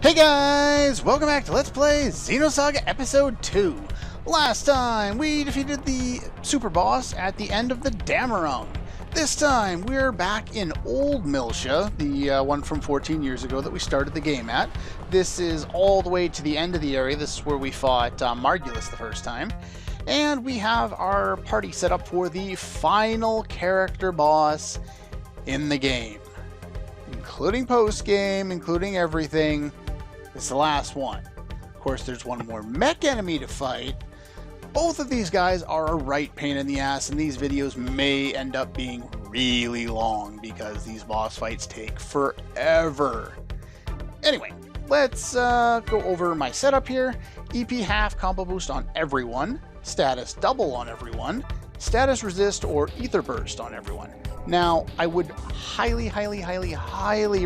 Hey guys! Welcome back to Let's Play Xenosaga Episode 2. Last time, we defeated the super boss at the end of the Damarung. This time, we're back in Old Miltia, the one from 14 years ago that we started the game at. This is all the way to the end of the area. This is where we fought Margulis the first time. And we have our party set up for the final character boss in the game. Including post-game, including everything. It's the last one. Of course, there's one more mech enemy to fight. Both of these guys are a right pain in the ass, and these videos may end up being really long because these boss fights take forever. Anyway, let's go over my setup here. EP half combo boost on everyone, status double on everyone, status resist or ether burst on everyone. Now, I would highly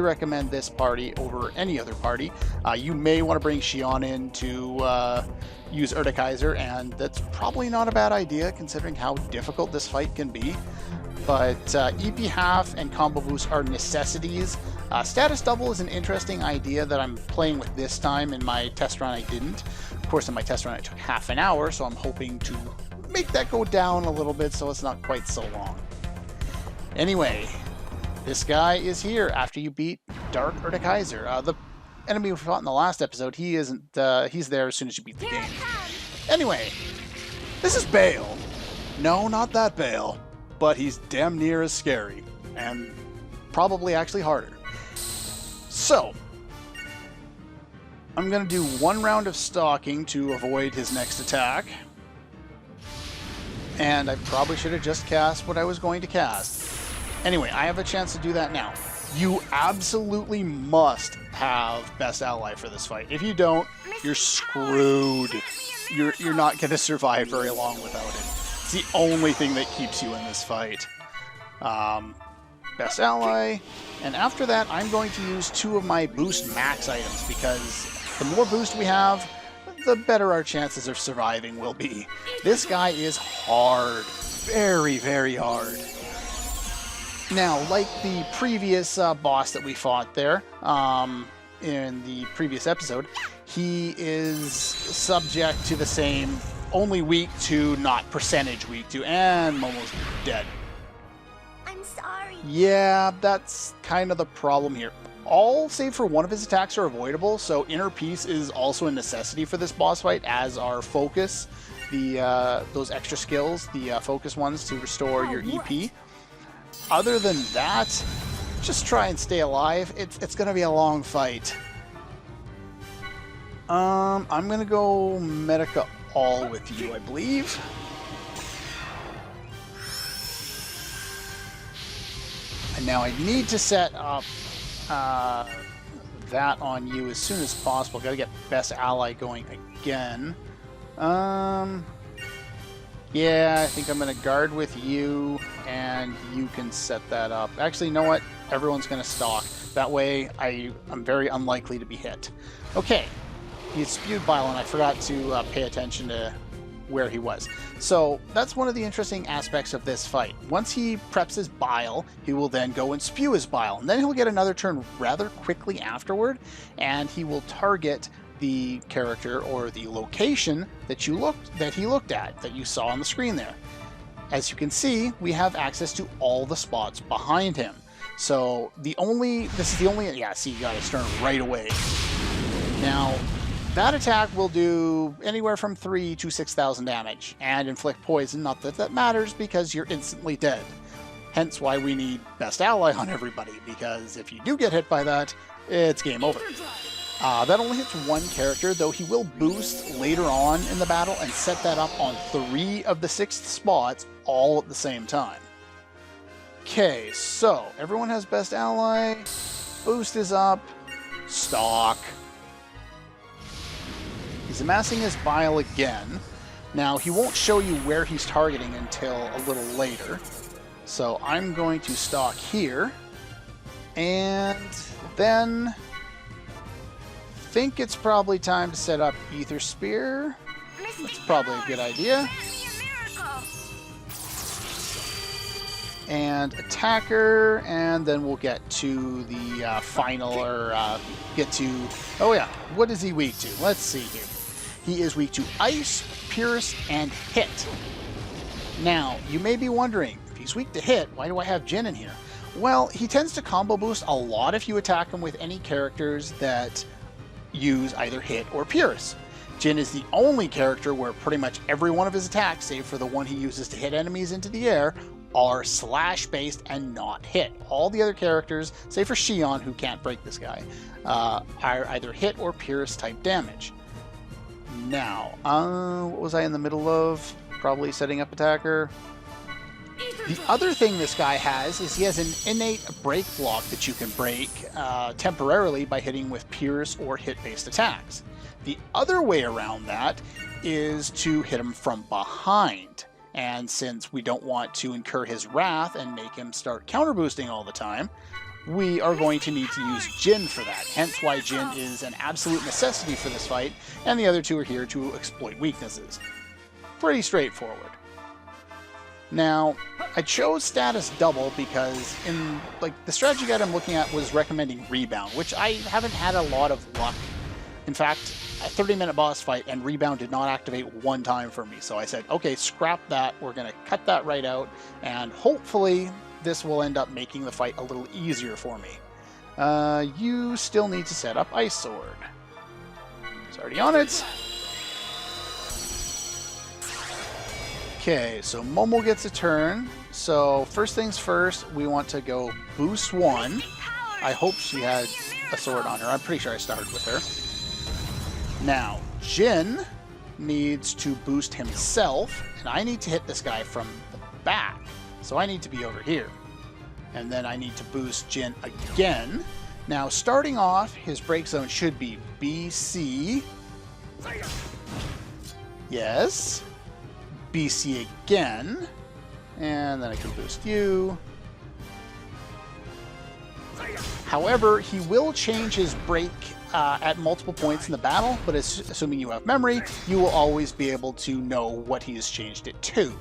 recommend this party over any other party. You may want to bring Xion in to use Urtikaiser, and that's probably not a bad idea considering how difficult this fight can be. But EP half and combo boost are necessities. Status double is an interesting idea that I'm playing with this time. In my test run I didn't. Of course, in my test run it took half an hour, so I'm hoping to make that go down a little bit so it's not quite so long. Anyway, this guy is here after you beat Dark Urtikaiser. The enemy we fought in the last episode, he isn't, he's there as soon as you beat the game. Anyway, this is Bale. No, not that Bale, but he's damn near as scary, and probably actually harder. So, I'm going to do one round of stalking to avoid his next attack. And I probably should have just cast what I was going to cast. Anyway, I have a chance to do that now. You absolutely must have Best Ally for this fight. If you don't, you're screwed. You're not going to survive very long without it. It's the only thing that keeps you in this fight. Best Ally. And after that, I'm going to use two of my boost max items because the more boost we have, the better our chances of surviving will be. This guy is hard. Very, very hard. Now, like the previous boss that we fought there in the previous episode, he is subject to the same, only weak to, not percentage weak to, and Momo's dead. I'm sorry. Yeah, that's kind of the problem here. All save for one of his attacks are avoidable, so Inner Peace is also a necessity for this boss fight, as are Focus, those extra skills, the focus ones to restore your EP. Other than that, just try and stay alive. It's going to be a long fight. I'm going to go Medica All with you, I believe. And now I need to set up that on you as soon as possible. Got to get Best Ally going again. Yeah, I think I'm going to guard with you, and you can set that up. Actually, you know what? Everyone's going to stalk. That way, I'm very unlikely to be hit. Okay, he spewed bile, and I forgot to pay attention to where he was. So that's one of the interesting aspects of this fight. Once he preps his bile, he will then go and spew his bile, and then he'll get another turn rather quickly afterward, and he will target the character or the location that he looked at, that you saw on the screen there. As you can see, we have access to all the spots behind him. So this is the only, yeah, see, you got his turn right away. Now, that attack will do anywhere from 3 to 6,000 damage and inflict poison. Not that that matters because you're instantly dead. Hence why we need Best Ally on everybody, because if you do get hit by that, it's game over. That only hits one character, though he will boost later on in the battle and set that up on 3 of the 6 spots all at the same time. Okay, so everyone has Best Ally. Boost is up. Stalk. He's amassing his bile again. Now, he won't show you where he's targeting until a little later. So I'm going to stalk here. And then I think it's probably time to set up Ether Spear. That's probably a good idea. and attacker, and then we'll get to the final, or get to, oh yeah, what is he weak to? Let's see here. He is weak to ice, pierce, and hit. Now, you may be wondering, if he's weak to hit, why do I have Jin in here? Well, he tends to combo boost a lot if you attack him with any characters that use either hit or pierce. Jin is the only character where pretty much every one of his attacks, save for the one he uses to hit enemies into the air, are slash based and not hit. All the other characters, save for Xion, who can't break this guy, are either hit or pierce type damage. Now, what was I in the middle of? Probably setting up attacker. The other thing this guy has is he has an innate break block that you can break temporarily by hitting with pierce or hit-based attacks. The other way around that is to hit him from behind. And since we don't want to incur his wrath and make him start counter boosting all the time, we are going to need to use Jin for that. Hence why Jin is an absolute necessity for this fight, and the other two are here to exploit weaknesses. Pretty straightforward. Now, I chose status double because in the strategy guide I'm looking at was recommending rebound, which I haven't had a lot of luck. In fact, a 30-minute boss fight and rebound did not activate one time for me. So I said, okay, scrap that. We're going to cut that right out, and hopefully this will end up making the fight a little easier for me. You still need to set up Ice Sword. It's already on it. Okay, so Momo gets a turn. So first things first, we want to go boost 1. I hope she had a sword on her. I'm pretty sure I started with her. Now, Jin needs to boost himself, and I need to hit this guy from the back. So I need to be over here. And then I need to boost Jin again. Now, starting off, his break zone should be BC. Yes. BC again. And then I can boost you. However, he will change his break at multiple points in the battle, but assuming you have memory, you will always be able to know what he has changed it to.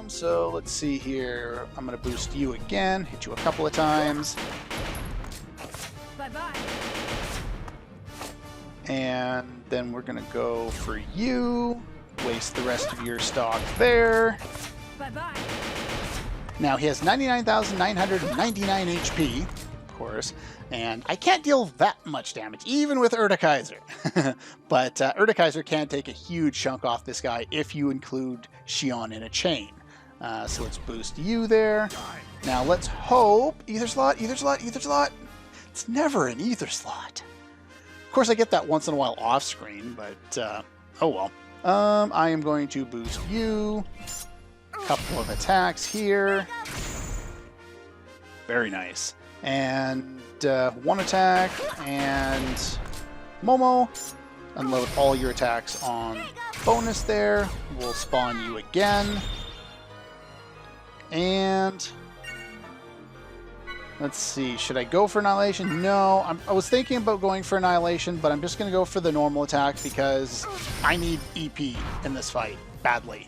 So let's see here. I'm going to boost you again, hit you a couple of times. Bye-bye. And then we're going to go for you. Waste the rest of your stock there. Bye-bye. Now he has 99,999 HP, of course, and I can't deal that much damage, even with Urtikaiser. But Urtikaiser can take a huge chunk off this guy if you include Xion in a chain. So let's boost you there. Now let's hope... Ether slot, ether slot, ether slot. It's never an ether slot. Of course, I get that once in a while off screen, but oh well. I am going to boost you. Couple of attacks here. Very nice. And one attack, and Momo. Unload all your attacks on bonus there. We'll spawn you again. And let's see, should I go for Annihilation? No, I was thinking about going for Annihilation, but I'm just going to go for the normal attack because I need EP in this fight badly.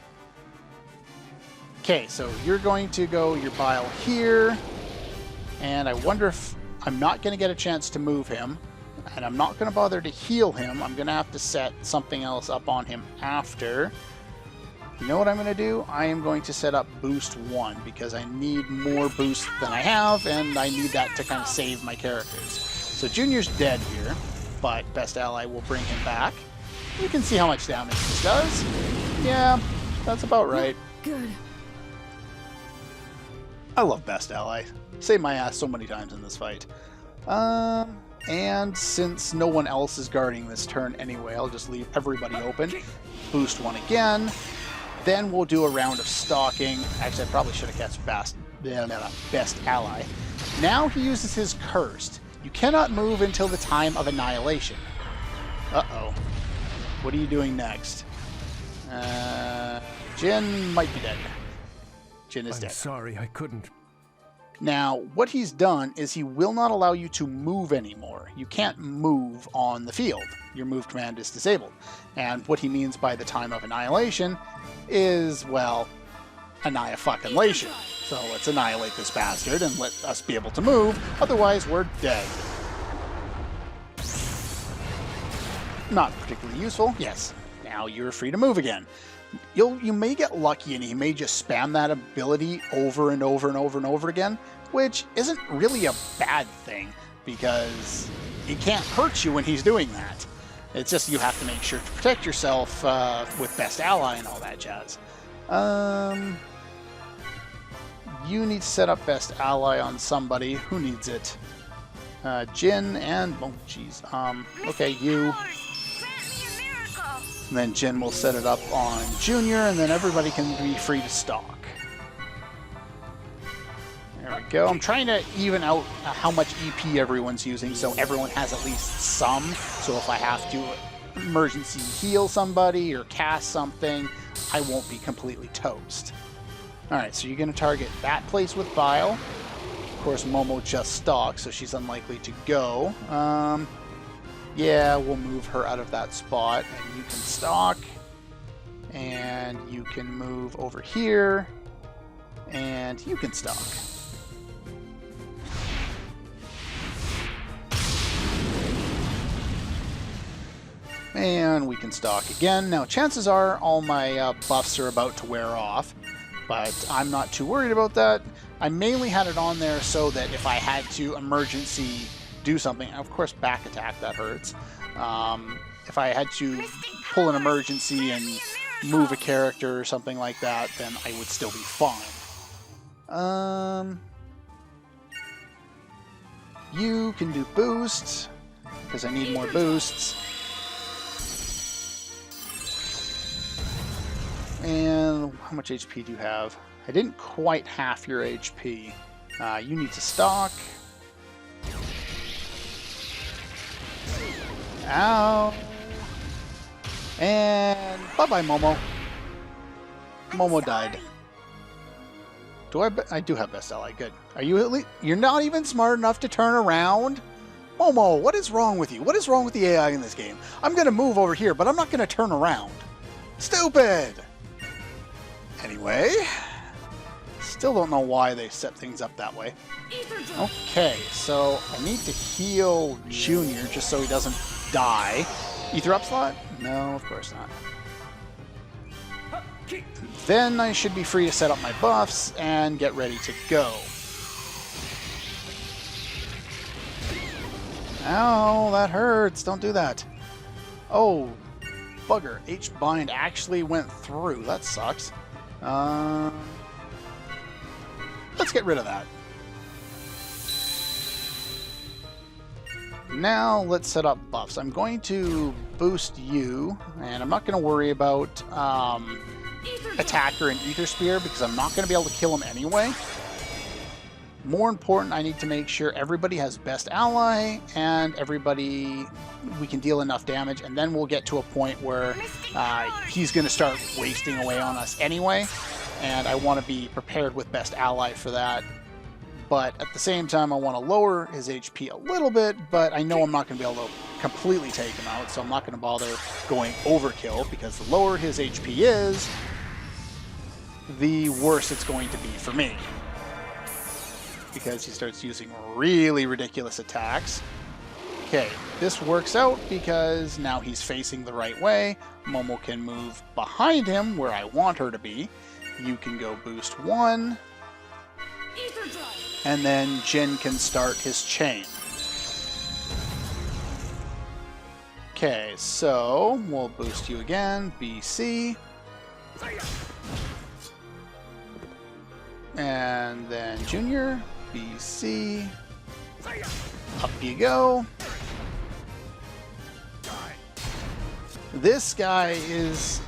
Okay, so you're going to go your Bile here, and I wonder if I'm not going to get a chance to move him, and I'm not going to bother to heal him. I'm going to have to set something else up on him after. You know what I'm going to do? I am going to set up boost 1 because I need more boost than I have, and I need that to kind of save my characters. So Junior's dead here, but Best Ally will bring him back. You can see how much damage this does. Yeah, that's about right. Good. I love Best Ally. Saved my ass so many times in this fight. And since no one else is guarding this turn anyway, I'll just leave everybody open. Boost 1 again. Then we'll do a round of stalking. Actually, I probably should have cast Best Ally. Now he uses his Cursed. You cannot move until the time of Annihilation. Uh-oh. What are you doing next? Jin might be dead. Jin is dead. I'm sorry, I couldn't. Now, what he's done is he will not allow you to move anymore. You can't move on the field. Your move command is disabled. And what he means by the time of Annihilation is, well, annihilation. So let's annihilate this bastard and let us be able to move, otherwise we're dead. Not particularly useful. Yes, now you're free to move again. You may get lucky and he may just spam that ability over and over and over and over again, which isn't really a bad thing because it can't hurt you when he's doing that. It's just you have to make sure to protect yourself with best ally and all that jazz. You need to set up best ally on somebody. Who needs it? Jin and... oh, jeez. Okay, you. And then Jin will set it up on Junior, and then everybody can be free to stalk. There we go. I'm trying to even out how much EP everyone's using, so everyone has at least some. So if I have to emergency heal somebody or cast something, I won't be completely toast. Alright, so you're going to target that place with Bile. Of course, Momo just stalks, so she's unlikely to go. Yeah, we'll move her out of that spot, and you can stalk. And you can move over here. And you can stalk. And we can stalk again. Now, chances are all my buffs are about to wear off, but I'm not too worried about that. I mainly had it on there so that if I had to emergency do something, of course back attack, that hurts. If I had to pull an emergency and move a character or something like that, then I would still be fine. You can do boosts, because I need more boosts. And how much HP do you have? I didn't quite half your HP. You need to stalk. Ow. And bye-bye, Momo. Momo died. Do I do have best ally. Good. Are you at least... you're not even smart enough to turn around? Momo, what is wrong with you? What is wrong with the AI in this game? I'm going to move over here, but I'm not going to turn around. Stupid! Anyway, still don't know why they set things up that way. Okay, so I need to heal Junior just so he doesn't die. Ether up slot? No, of course not. Then I should be free to set up my buffs and get ready to go. Ow, that hurts. Don't do that. Oh, bugger. H-bind actually went through. That sucks. Let's get rid of that. Now let's set up buffs. I'm going to boost you, and I'm not going to worry about Attacker and Ether Spear because I'm not going to be able to kill him anyway. More important, I need to make sure everybody has best ally and everybody, we can deal enough damage, and then we'll get to a point where he's going to start wasting away on us anyway, and I want to be prepared with best ally for that. But at the same time, I want to lower his HP a little bit, but I know I'm not going to be able to completely take him out, so I'm not going to bother going overkill, because the lower his HP is, the worse it's going to be for me. Because he starts using really ridiculous attacks. Okay, this works out because now he's facing the right way. Momo can move behind him where I want her to be. You can go boost 1. And then Jin can start his chain. Okay, so we'll boost you again, BC. And then Junior, BC. Up you go. This guy is...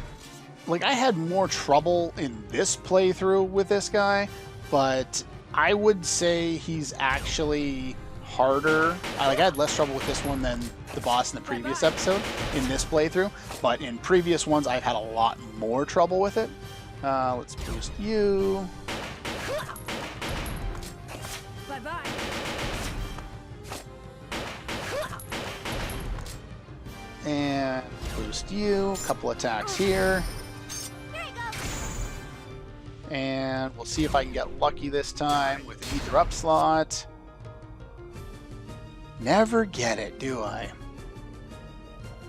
like, I had more trouble in this playthrough with this guy, but I would say he's actually harder. I had less trouble with this one than the boss in the previous episode in this playthrough, but in previous ones I've had a lot more trouble with it. Let's boost you. Bye-bye. And boost you. A couple attacks here. Here you go. And we'll see if I can get lucky this time with an Ether Up slot. Never get it, do I?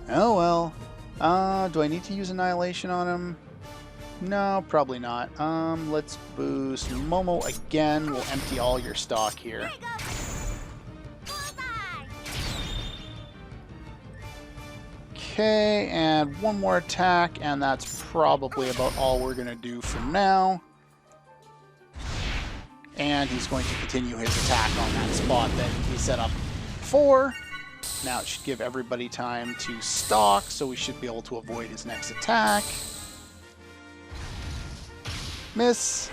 Oh well. Do I need to use Annihilation on him? No, probably not. Let's boost Momo again. We'll empty all your stock here. Okay, and one more attack, and that's probably about all we're going to do for now. And he's going to continue his attack on that spot that he set up before. Now it should give everybody time to stock, so we should be able to avoid his next attack. Miss!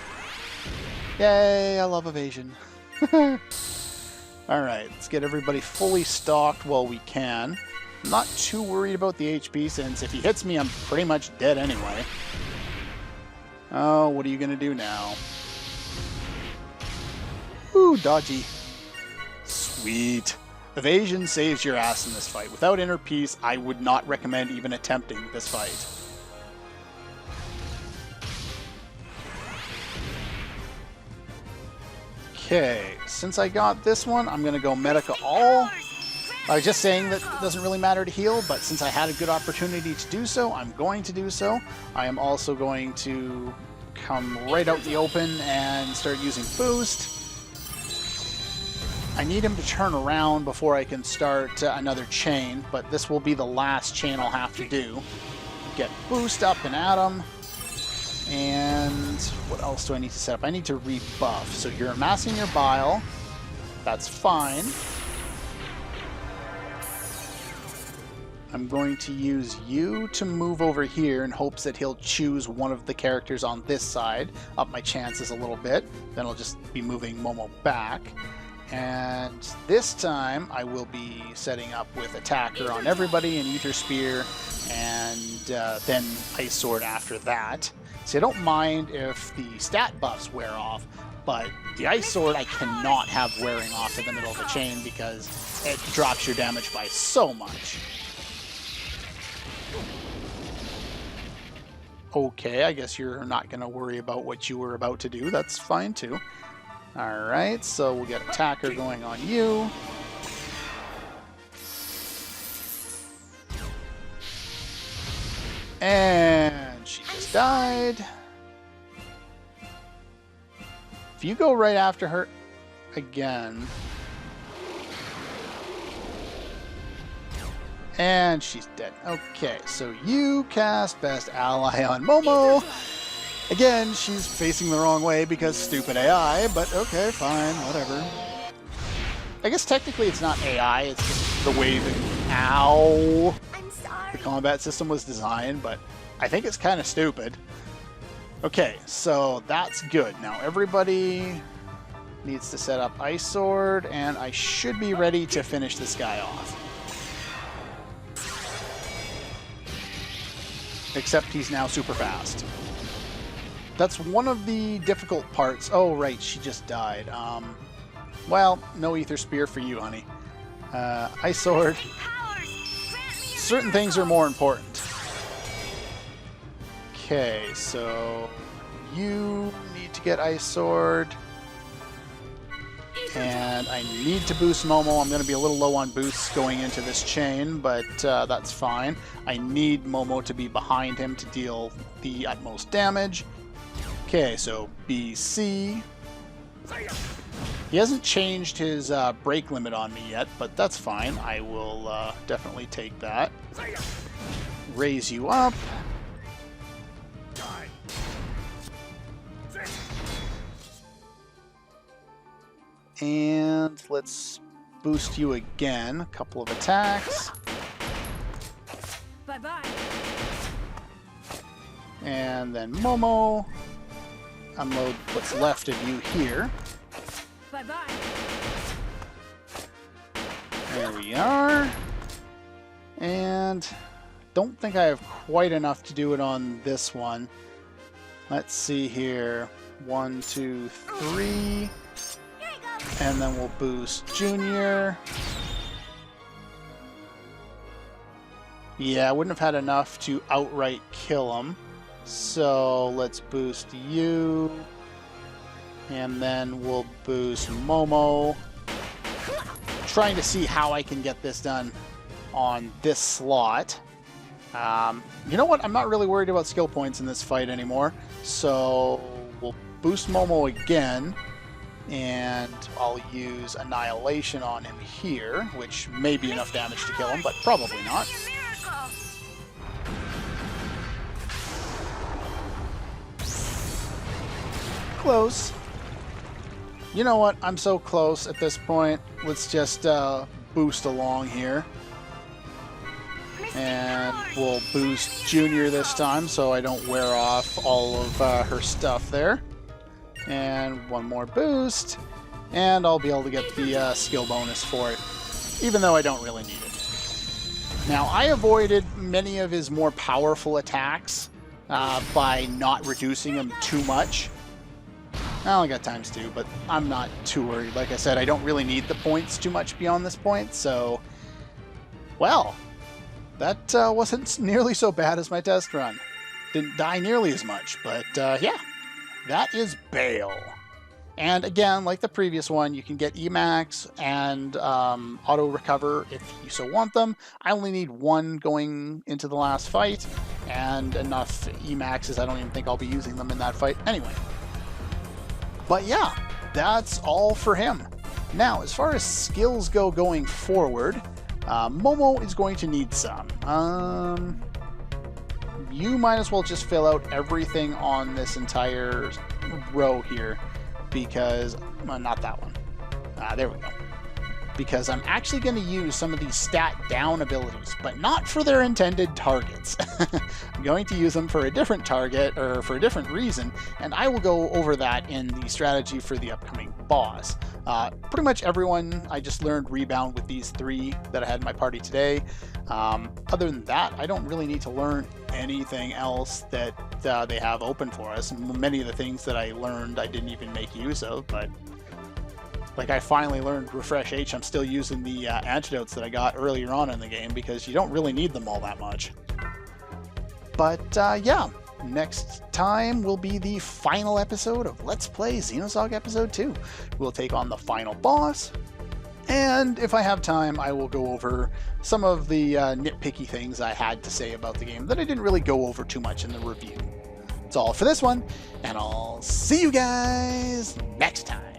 Yay, I love evasion. Alright, let's get everybody fully stocked while we can. I'm not too worried about the HP, since if he hits me, I'm pretty much dead anyway. Oh, what are you going to do now? Ooh, dodgy. Sweet. Evasion saves your ass in this fight. Without Inner Peace, I would not recommend even attempting this fight. Okay, since I got this one, I'm going to go Medica All. I was just saying that it doesn't really matter to heal, but since I had a good opportunity to do so, I'm going to do so. I am also going to come right out the open and start using Boost. I need him to turn around before I can start another chain, but this will be the last chain I'll have to do. Get Boost up and at him. And what else do I need to set up? I need to rebuff. So you're amassing your bile. That's fine. I'm going to use you to move over here in hopes that he'll choose one of the characters on this side, up my chances a little bit. Then I'll just be moving Momo back. And this time I will be setting up with Attacker on everybody and Ether Spear, and then Ice Sword after that. See, I don't mind if the stat buffs wear off, but the Ice Sword I cannot have wearing off in the middle of the chain because it drops your damage by so much. Okay, I guess you're not going to worry about what you were about to do. That's fine, too. Alright, so we'll get Attacker going on you. And she just died. If you go right after her again... And she's dead. Okay, so you cast Best Ally on Momo. Again, she's facing the wrong way because stupid AI, but okay, fine, whatever. I guess technically it's not AI, it's just the way the... Ow! I'm sorry. The combat system was designed, but I think it's kind of stupid. Okay, so that's good. Now everybody needs to set up Ice Sword, and I should be ready to finish this guy off. Except he's now super fast. That's one of the difficult parts. Oh, right, she just died. Well, no Ether Spear for you, honey. Ice Sword. Certain things are more important. Okay, so you need to get Ice Sword. And I need to boost Momo. I'm going to be a little low on boosts going into this chain, but that's fine. I need Momo to be behind him to deal the utmost damage. Okay, so BC. He hasn't changed his break limit on me yet, but that's fine. I will definitely take that. Raise you up. And let's boost you again. A couple of attacks. Bye-bye. And then Momo. Unload what's left of you here. Bye-bye. There we are. And don't think I have quite enough to do it on this one. Let's see here. 1, 2, 3. And then we'll boost Junior. Yeah, I wouldn't have had enough to outright kill him. So let's boost you. And then we'll boost Momo. Trying to see how I can get this done on this slot. You know what? I'm not really worried about skill points in this fight anymore. So we'll boost Momo again. And I'll use Annihilation on him here, which may be enough damage to kill him, but probably not. Close. You know what? I'm so close at this point. Let's just boost along here. And we'll boost Junior this time so I don't wear off all of her stuff there. And one more boost. And I'll be able to get the skill bonus for it, even though I don't really need it. Now, I avoided many of his more powerful attacks by not reducing them too much. I only got ×2, but I'm not too worried. Like I said, I don't really need the points too much beyond this point, so... Well, that wasn't nearly so bad as my test run. Didn't die nearly as much, but yeah. That is Bale. And again, like the previous one, you can get Emax and auto recover if you so want them. I only need one going into the last fight, and enough Emaxes. I don't even think I'll be using them in that fight anyway. But yeah, that's all for him. Now, as far as skills go going forward, Momo is going to need some. You might as well just fill out everything on this entire row here, because, well, not that one. There we go. Because I'm actually going to use some of these stat down abilities, but not for their intended targets. I'm going to use them for a different target, or for a different reason, and I will go over that in the strategy for the upcoming boss. Pretty much everyone, I just learned Rebound with these 3 that I had in my party today. Other than that, I don't really need to learn anything else that they have open for us. Many of the things that I learned I didn't even make use of, but like I finally learned Refresh H. I'm still using the antidotes that I got earlier on in the game because you don't really need them all that much. But yeah, next time will be the final episode of Let's Play Xenosaga Episode 2. We'll take on the final boss, and if I have time, I will go over some of the nitpicky things I had to say about the game that I didn't really go over too much in the review. That's all for this one, and I'll see you guys next time.